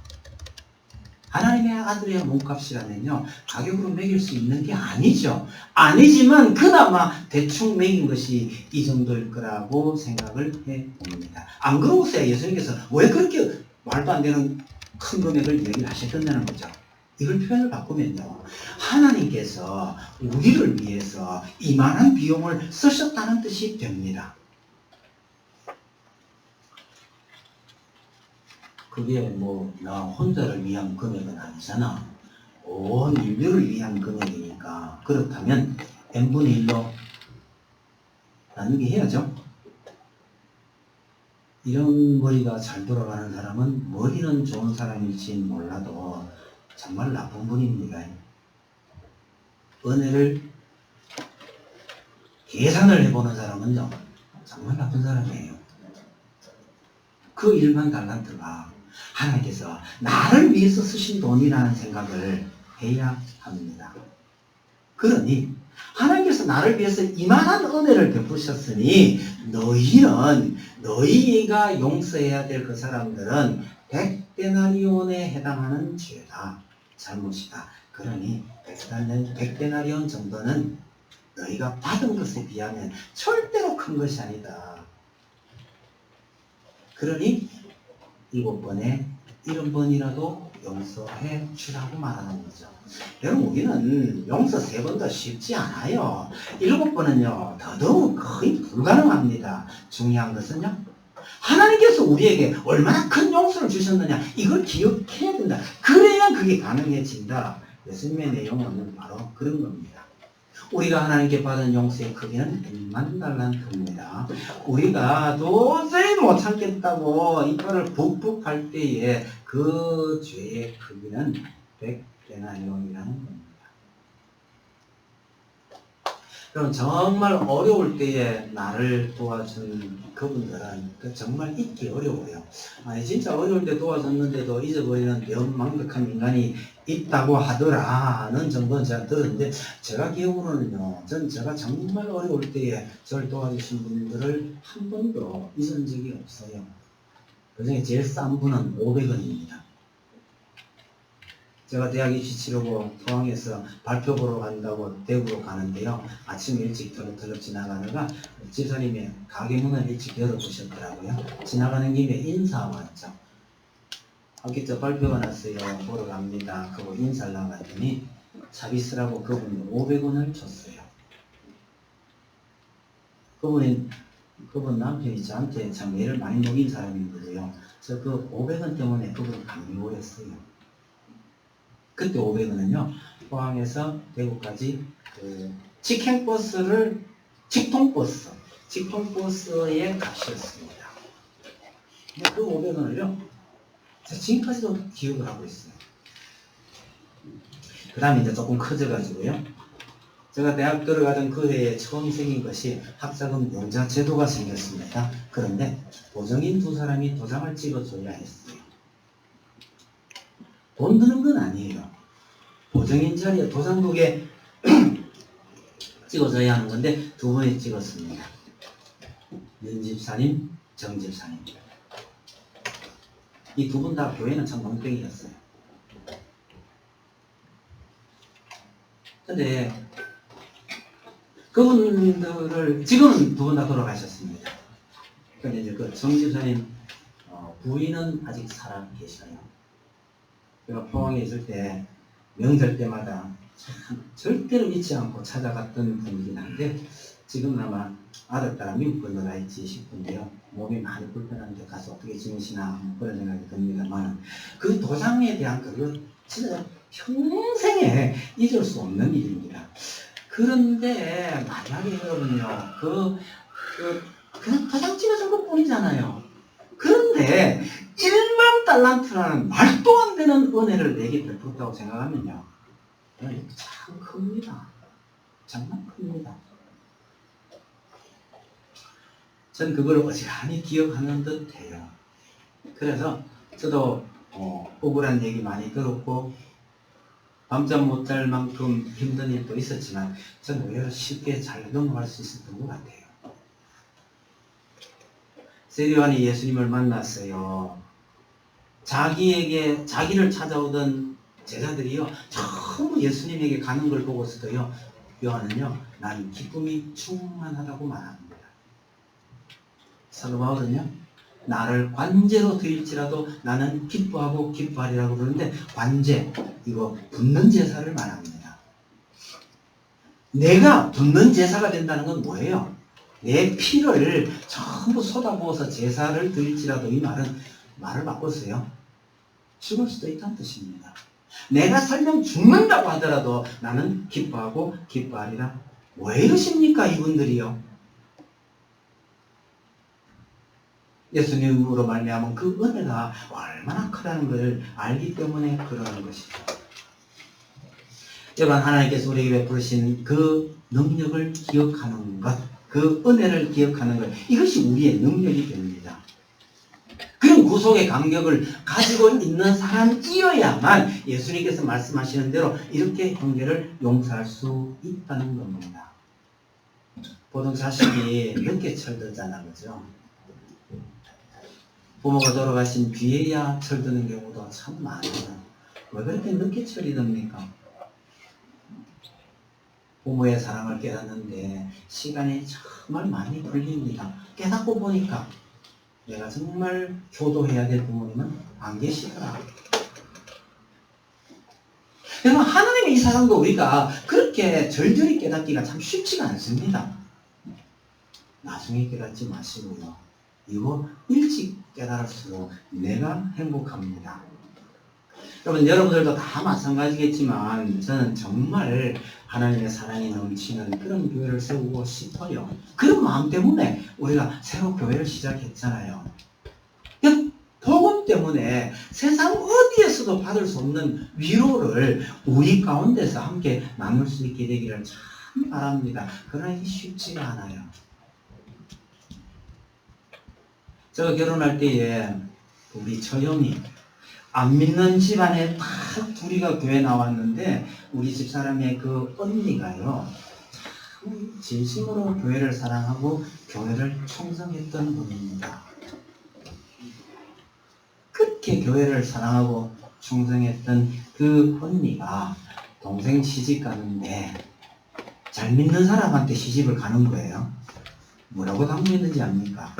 하나님의 아들의 몸값이라면요 가격으로 매길 수 있는 게 아니죠. 아니지만 그나마 대충 매긴 것이 이 정도일 거라고 생각을 해봅니다. 안 그러고서야 예수님께서 왜 그렇게 말도 안 되는 큰 금액을 얘기를 하셨느냐는 거죠. 이걸 표현을 바꾸면요 하나님께서 우리를 위해서 이만한 비용을 쓰셨다는 뜻이 됩니다. 그게 뭐 나 혼자를 위한 금액은 아니잖아. 온 인류를 위한 금액이니까 그렇다면 n분의 1로 나누게 해야죠. 이런 머리가 잘 돌아가는 사람은 머리는 좋은 사람일지 몰라도 정말 나쁜 분입니다. 은혜를 계산을 해보는 사람은요 정말 나쁜 사람이에요. 그 1만 달란트가 하나님께서 나를 위해서 쓰신 돈이라는 생각을 해야 합니다. 그러니 하나님께서 나를 위해서 이만한 은혜를 베푸셨으니 너희가 용서해야 될 그 사람들은 100데나리온에 해당하는 죄다. 잘못이다. 그러니 100데나리온 정도는 너희가 받은 것에 비하면 절대로 큰 것이 아니다. 그러니 7번에 70번이라도 용서해 주라고 말하는 거죠. 여러분 우리는 용서 3번도 쉽지 않아요. 7번은요 더더욱 거의 불가능합니다. 중요한 것은요 하나님께서 우리에게 얼마나 큰 용서를 주셨느냐 이걸 기억해야 된다. 그래야 그게 가능해진다. 예수님의 내용은 바로 그런 겁니다. 우리가 하나님께 받은 용서의 크기는 1만 달란트입니다. 우리가 도저히 못 참겠다고 이빨을 북북 할 때에 그 죄의 크기는 100데나리온이라는 겁니다. 그럼 정말 어려울 때에 나를 도와준 그분들은 정말 잊기 어려워요. 아니 진짜 어려울 때 도와줬는데도 잊어버리는 명망덕한 인간이 있다고 하더라는 정도는 제가 들었는데 제가 기억으로는요. 제가 정말 어려울 때에 저를 도와주신 분들을 한 번도 잊은 적이 없어요. 그중에 제일 싼 분은 500원입니다. 제가 대학 입시 치르고 포항에서 발표 보러 간다고 대구로 가는데요. 아침 일찍 털럭털럭 지나가다가 집사님이 가게 문을 일찍 열어보셨더라고요. 지나가는 김에 인사 왔죠. 학기초 발표가 났어요. 보러 갑니다. 그거 인사를 나갔더니 차비스라고 그분이 500원을 줬어요. 그분 남편이 저한테 참 애를 많이 먹인 사람이거든요. 저 그 500원 때문에 그분을 강요했어요. 그때 500원은요, 포항에서 대구까지 직통버스에 값이었습니다. 근데 그 500원을요, 제가 지금까지도 기억을 하고 있어요. 그 다음에 이제 조금 커져가지고요, 제가 대학 들어가던 그 해에 처음 생긴 것이 학자금 용자 제도가 생겼습니다. 그런데 보정인 2사람이 도장을 찍어줘야 했어요. 돈 드는 건 아니에요. 보정인 자리에 도장 2개 찍어줘야 하는 건데 2번에 찍었습니다. 윤 집사님, 정 집사님. 이 2분 다 교회는 참 농땡이였어요. 근데 그분들을 지금은 2분 다 돌아가셨습니다. 근데 이제 그 정 집사님 부인은 아직 살아 계셔요. 제가 포항에 있을 때 명절 때마다 절대로 잊지 않고 찾아갔던 분이긴 한데 지금은 아마 아들 따라 미국 건너가 있지 싶은데요. 몸이 많이 불편한데 가서 어떻게 지내시나 그런 생각이 듭니다만 그 도장에 대한 그거 진짜 평생에 잊을 수 없는 일입니다. 그런데 만약에 여러분요 그 그냥 도장 찍어준 것 뿐이잖아요. 그런데 1만 달란트라는 말도 안 되는 은혜를 내게 베풀었다고 생각하면요. 참 큽니다. 정말 큽니다. 전 그걸 어지간히 기억하는 듯 해요. 그래서 저도 억울한 얘기 많이 들었고 밤잠 못 잘 만큼 힘든 일도 있었지만 저는 오히려 쉽게 잘 넘어갈 수 있었던 것 같아요. 세리완이 예수님을 만났어요. 자기를 찾아오던 제자들이요, 전부 예수님에게 가는 걸 보고서도요, 요한은요, 나는 기쁨이 충만하다고 말합니다. 사도 바울은요, 나를 관제로 드릴지라도 나는 기뻐하고 기뻐하리라고 그러는데, 관제, 이거 붓는 제사를 말합니다. 내가 붓는 제사가 된다는 건 뭐예요? 내 피를 전부 쏟아부어서 제사를 드릴지라도, 이 말을 바꿨어요. 죽을 수도 있다는 뜻입니다. 내가 설령 죽는다고 하더라도 나는 기뻐하고 기뻐하리라. 왜 이러십니까, 이분들이요? 예수님으로 말미암은 그 은혜가 얼마나 크다는 걸 알기 때문에 그러는 것이죠. 여러분, 하나님께서 우리에게 베푸신 그 능력을 기억하는 것, 그 은혜를 기억하는 것, 이것이 우리의 능력이 됩니다. 그런 구속의 감격을 가지고 있는 사람이어야만 예수님께서 말씀하시는 대로 이렇게 형제를 용서할 수 있다는 겁니다. 보통 자식이 늦게 철들잖아, 그죠? 부모가 돌아가신 뒤에야 철드는 경우도 참 많아요. 왜 그렇게 늦게 철이 듭니까? 부모의 사랑을 깨닫는데 시간이 정말 많이 걸립니다. 깨닫고 보니까 내가 정말 효도해야 될 부모님은 안 계시더라. 여러분, 하나님의 이 사랑도 우리가 그렇게 절절히 깨닫기가 참 쉽지가 않습니다. 나중에 깨닫지 마시고요. 이거 일찍 깨달을수록 내가 행복합니다. 여러분들도 다 마찬가지겠지만 저는 정말 하나님의 사랑이 넘치는 그런 교회를 세우고 싶어요. 그런 마음 때문에 우리가 새로 교회를 시작했잖아요. 복음 때문에 세상 어디에서도 받을 수 없는 위로를 우리 가운데서 함께 나눌 수 있게 되기를 참 바랍니다. 그러나 이게 쉽지가 않아요. 제가 결혼할 때에 우리 처형이 안 믿는 집안에 다 둘이가 교회 나왔는데 우리 집사람의 그 언니가요, 참 진심으로 교회를 사랑하고 교회를 충성했던 분입니다. 그렇게 교회를 사랑하고 충성했던 그 언니가 동생 시집 가는데 잘 믿는 사람한테 시집을 가는 거예요. 뭐라고 당부했는지 압니까?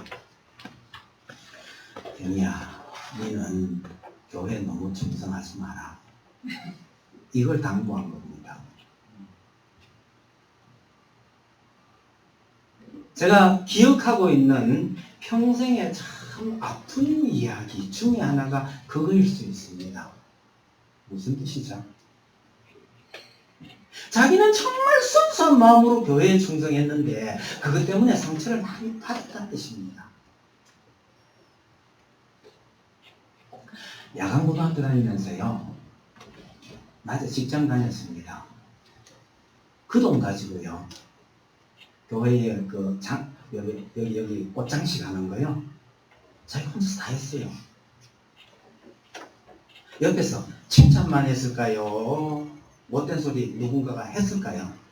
경이야, 너는 교회 너무 충성하지 마라. 이걸 당부한 겁니다. 제가 기억하고 있는 평생에 참 아픈 이야기 중에 하나가 그거일 수 있습니다. 무슨 뜻이죠? 자기는 정말 순수한 마음으로 교회에 충성했는데 그것 때문에 상처를 많이 받았다는 뜻입니다. 야간고등학교 다니면서요, 낮에 직장 다녔습니다. 그 돈 가지고요, 교회에 여기 꽃장식 하는 거요, 자기 혼자서 다 했어요. 옆에서 칭찬만 했을까요? 못된 소리 누군가가 했을까요?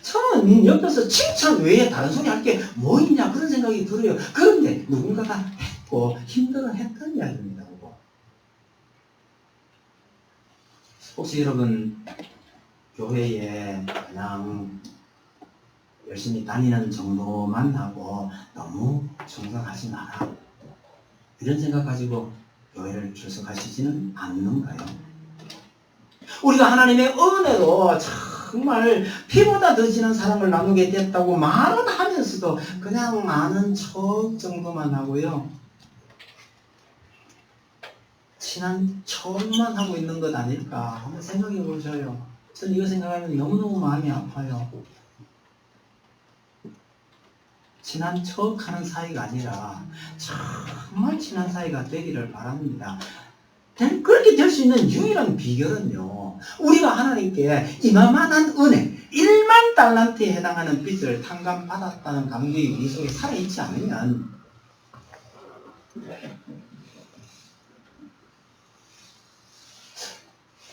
저는 옆에서 칭찬 외에 다른 소리 할 게 뭐 있냐 그런 생각이 들어요. 그런데 누군가가 했고 힘들어 했던 이야기입니다. 혹시 여러분 교회에 그냥 열심히 다니는 정도만 하고 너무 충성하지 마라, 이런 생각 가지고 교회를 출석하시지는 않는가요? 우리가 하나님의 은혜로 정말 피보다 더 진한 사랑을 나누게 됐다고 말은 하면서도 그냥 아는 척 정도만 하고요, 친한 척만 하고 있는 것 아닐까 한번 생각해 보셔요. 저는 이거 생각하면 너무너무 마음이 아파요. 친한 척하는 사이가 아니라 정말 친한 사이가 되기를 바랍니다. 그렇게 될 수 있는 유일한 비결은요, 우리가 하나님께 이만한 은혜, 1만 달란트에 해당하는 빚을 탕감받았다는 감격이 우리 속에 살아있지 않으면,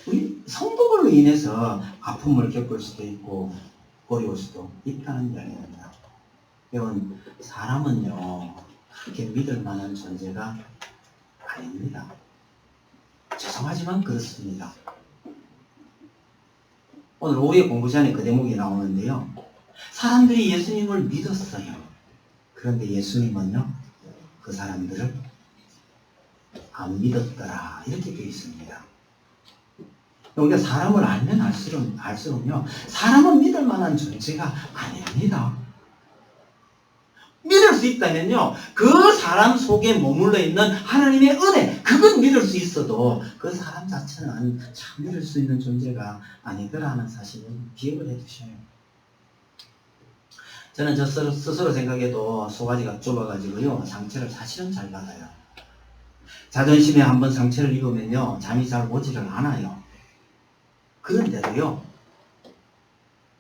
우리 성도들로 인해서 아픔을 겪을 수도 있고 어려울 수도 있다는 이야기입니다. 여러분, 사람은요 그렇게 믿을 만한 존재가 아닙니다. 죄송하지만 그렇습니다. 오늘 오후에 공부 시간에 그 대목이 나오는데요, 사람들이 예수님을 믿었어요. 그런데 예수님은요 그 사람들을 안 믿었더라, 이렇게 되어 있습니다. 우리가 사람을 알면 알수록요, 사람은 믿을 만한 존재가 아닙니다. 믿을 수 있다면요, 그 사람 속에 머물러 있는 하나님의 은혜, 그건 믿을 수 있어도 그 사람 자체는 참 믿을 수 있는 존재가 아니더라는 사실을 기억을 해두셔요. 저는 저 스스로 생각해도 소가지가 좁아가지고요, 상처를 사실은 잘 받아요. 자존심에 한번 상처를 입으면요, 잠이 잘 오지를 않아요. 그런데도요,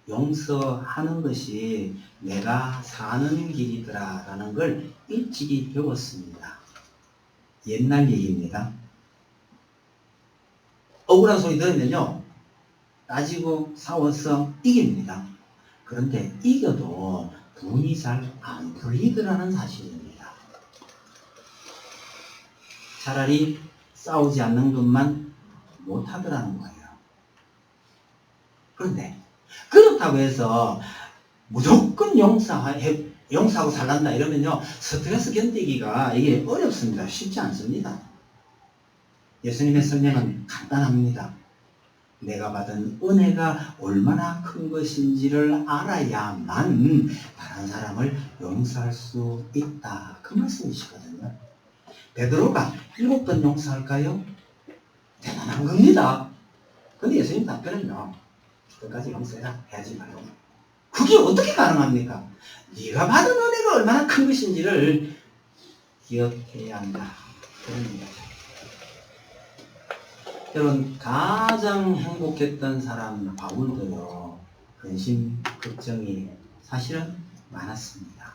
용서하는 것이 내가 사는 길이더라 라는 걸 일찍이 배웠습니다. 옛날 얘기입니다. 억울한 소리 들으면요, 따지고 싸워서 이깁니다. 그런데 이겨도 분이 잘 안 풀리더라는 사실입니다. 차라리 싸우지 않는 것만 못하더라는 거예요. 그런데 그렇다고 해서 무조건 용서하고 살란다 이러면요, 스트레스 견디기가 이게 어렵습니다. 쉽지 않습니다. 예수님의 설명은 간단합니다. 내가 받은 은혜가 얼마나 큰 것인지를 알아야만 다른 사람을 용서할 수 있다, 그 말씀이시거든요. 베드로가 7번 용서할까요? 대단한 겁니다. 근데 예수님 답변은요, 끝까지 용서해라, 해야지 말고. 그게 어떻게 가능합니까? 네가 받은 은혜가 얼마나 큰 것인지를 기억해야 한다, 그런 얘기죠. 여러분, 가장 행복했던 사람 바울도요, 근심, 걱정이 사실은 많았습니다.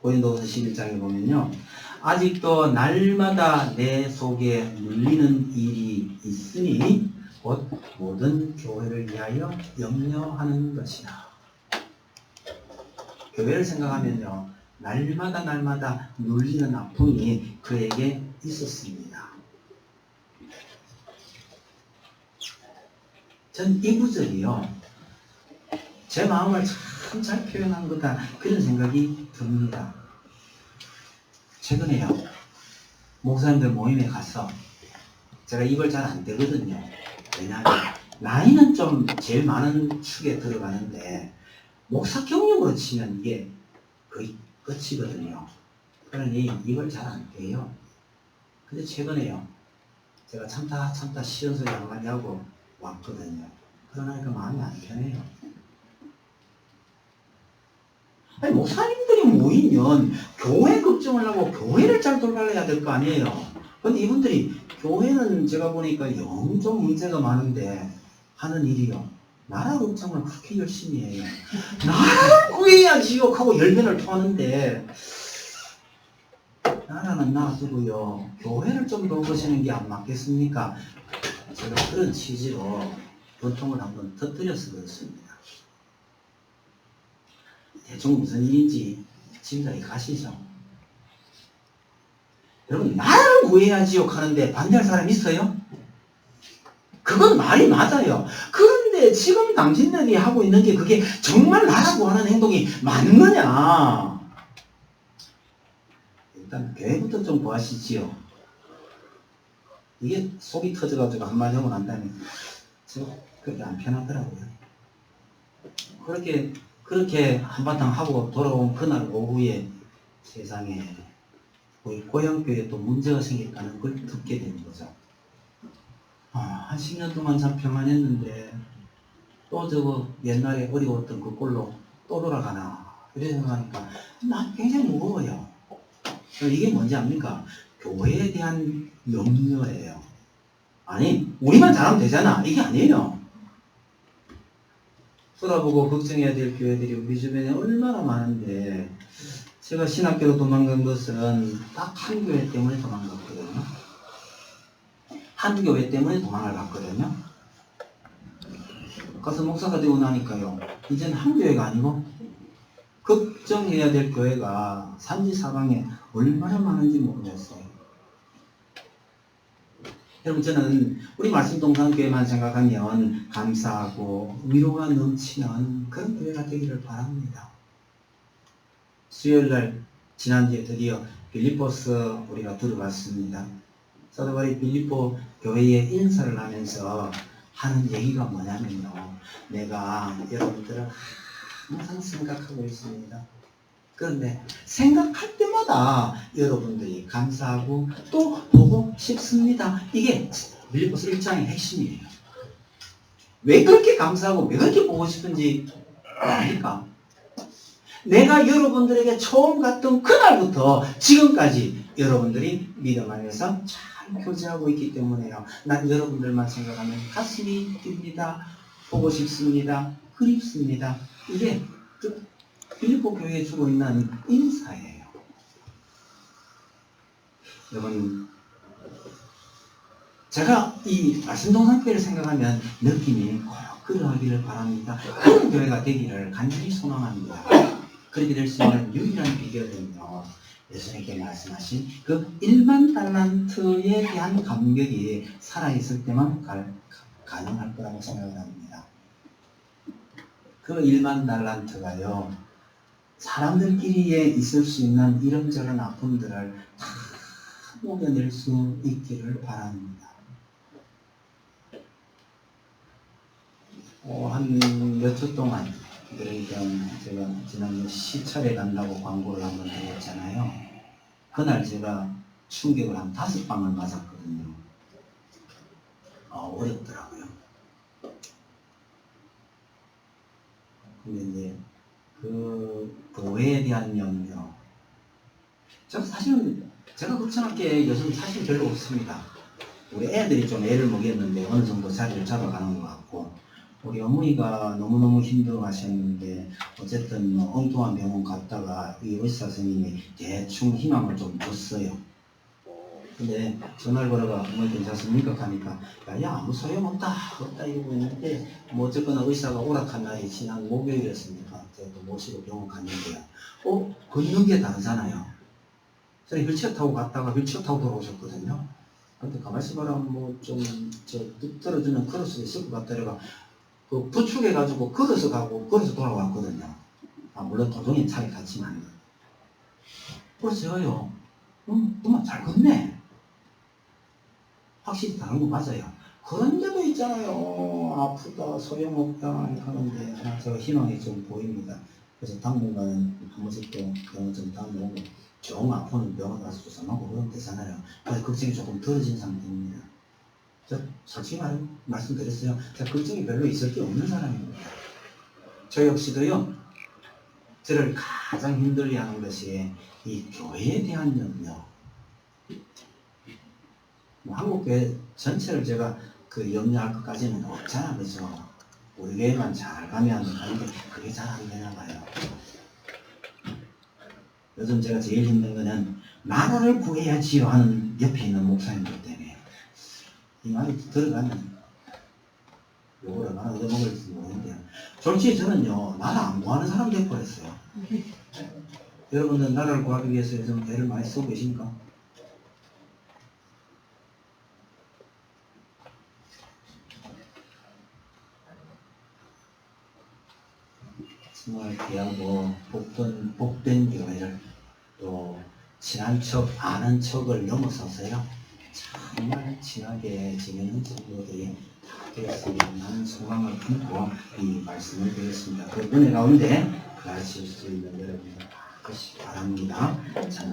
고린도후서 11장에 보면요, 아직도 날마다 내 속에 눌리는 일이 있으니 곧 모든 교회를 위하여 염려하는 것이다. 교회를 생각하면요, 날마다 눌리는 아픔이 그에게 있었습니다. 전 이 구절이요, 제 마음을 참 잘 표현한 거다, 그런 생각이 듭니다. 최근에요, 목사님들 모임에 가서 제가 입을 잘 안 떼거든요. 왜냐하면 나이는 좀 제일 많은 축에 들어가는데 목사 경력으로 치면 이게 거의 끝이거든요. 그러니 입을 잘 안 떼요. 근데 최근에요, 제가 참다 싫은 소리 한마디 하고 왔거든요. 그러니까 마음이 안 편해요. 아니, 목사님들이 모이면 교회 걱정을 하고 교회를 잘 돌봐야 될 거 아니에요. 근데 이분들이 교회는 제가 보니까 영 좀 문제가 많은데 하는 일이요, 나라 걱정을 그렇게 열심히 해요. 나라를 구해야지요 하고 열변을 토하는데, 나라는 놔두고요, 교회를 좀 돌보시는 게 안 맞겠습니까? 제가 그런 취지로 보통을 한번 터뜨려서 그렇습니다. 대충 무슨 일인지 지금까지 가시죠. 여러분, 나라를 구해야지요 하는데 반대할 사람 있어요? 그건 말이 맞아요. 그런데 지금 당신들이 하고 있는 게 그게 정말 나라 구하는 행동이 맞느냐? 일단 교회부터 좀 구하시지요. 이게 속이 터져가지고 한마디 하고 난 다음에 저 그렇게 안 편하더라고요. 그렇게 한바탕 하고 돌아온 그날 오후에 세상에 우리 고향교회에 또 문제가 생겼다는 걸 듣게 된 거죠. 한 10년 동안 참 평안했는데 또 저거 옛날에 어려웠던 그 꼴로 또 돌아가나 이래 생각하니까 난 굉장히 무거워요. 이게 뭔지 압니까? 교회에 대한 염려예요. 아니 우리만 잘하면 되잖아 이게 아니에요. 쏟아보고 걱정해야 될 교회들이 우리 주변에 얼마나 많은데 제가 신학교로 도망간 것은 딱 한 교회 때문에 도망갔거든요. 한 교회 때문에 도망을 갔거든요. 가서 목사가 되고 나니까요. 이제는 한 교회가 아니고 걱정해야 될 교회가 산지 사방에 얼마나 많은지 모르겠어요. 여러분 저는 우리 말씀동산교회만 생각하면 감사하고 위로가 넘치는 그런 교회가 되기를 바랍니다. 수요일날 지난주에 드디어 빌립보스 우리가 들어봤습니다. 사도 바울이 빌립보 교회에 인사를 하면서 하는 얘기가 뭐냐면요. 내가 여러분들을 항상 생각하고 있습니다. 그런데 생각할 때마다 여러분들이 감사하고 또 보고 싶습니다. 이게 빌립보서 1장의 핵심이에요. 왜 그렇게 감사하고 왜 그렇게 보고 싶은지 아십니까? 내가 여러분들에게 처음 갔던 그날부터 지금까지 여러분들이 믿음 안에서 잘 교제하고 있기 때문에요. 난 여러분들만 생각하면 가슴이 뜁니다. 보고 싶습니다. 그립습니다. 이게 빌립보 교회에 주고 있는 인사예요. 여러분, 제가 이 말씀동산교회를 생각하면 느낌이 꼭 그러하기를 바랍니다. 그런 교회가 되기를 간절히 소망합니다. 그렇게 될 수 있는 유일한 비결은요. 예수님께 말씀하신 그 1만 달란트에 대한 감격이 살아있을 때만 가능할 거라고 생각을 합니다. 그 1만 달란트가요. 사람들끼리에 있을 수 있는 이런저런 아픔들을 다 녹여낼 수 있기를 바랍니다. 한 몇 주 동안 그러니까 제가 지난번 시찰에 간다고 광고를 한번 드렸잖아요. 그날 제가 충격을 한 5방을 맞았거든요. 어렵더라고요. 근데 이제 그 교회에 대한 염려. 사실은 제가 걱정할 게 요즘 사실 별로 없습니다. 우리 애들이 좀 애를 먹였는데 어느 정도 자리를 잡아가는 것 같고 우리 어머니가 너무너무 힘들어 하셨는데 어쨌든 엉뚱한 병원 갔다가 이 의사 선생님이 대충 희망을 좀 줬어요. 근데 전화를 걸어가 어머니 괜찮습니까? 하니까 야 아무 소용없다 이러고 있는데 뭐 어쨌거나 의사가 오락한 날이 지난 목요일이었으니까 제가 또 모시고 병원 갔는데요. 걷는 게 다르잖아요. 저는 휠체어 타고 갔다가 휠체어 타고 돌아오셨거든요. 근데 가만히 있어봐라 뚝 떨어지는 크로스가 있을 것 같더라가 그 부축해가지고 걸어서 가고 걸어서 돌아왔거든요. 물론 도중에 차에 갔지만. 그래서 제가요, 정말 잘 걷네. 확실히 다른 거 맞아요. 그런데도 있잖아요. 아프다, 소용없다 하는데 제가 희망이 좀 보입니다. 그래서 당분간은 한 번씩 또 병원 좀 다녀오고 좀 아프면 병원 가서 조사 하고 그러면 되잖아요. 그래서 걱정이 조금 덜어진 상태입니다. 솔직히 말씀드렸어요. 제가 걱정이 별로 있을 게 없는 사람입니다. 저 역시도요, 저를 가장 힘들게 하는 것이 이 교회에 대한 염려. 한국교회 전체를 제가 염려할 것까지는 없잖아, 그죠? 우리 교회만 잘 가면 하는데 그게 잘 안 되나 봐요. 요즘 제가 제일 힘든 거는 나라를 구해야지요 하는 옆에 있는 목사님들 때문에. 이 말이 들어가면 요걸 얼마나 얻어먹을지 모르는데요. 솔직히 저는요, 나라 안 구하는 사람 돼버렸어요. 여러분들 나라를 구하기 위해서 요즘 애를 많이 쓰고 계십니까? 정말 귀하고 복된 교회를 또 친한 척, 아는 척을 넘어서서요. 정말 친하게 지내는 친구들이 다 되었으면 하는 소망을 품고 이 말씀을 드렸습니다. 그 은혜 가운데 가르칠 수 있는 여러분들 다 것이 바랍니다.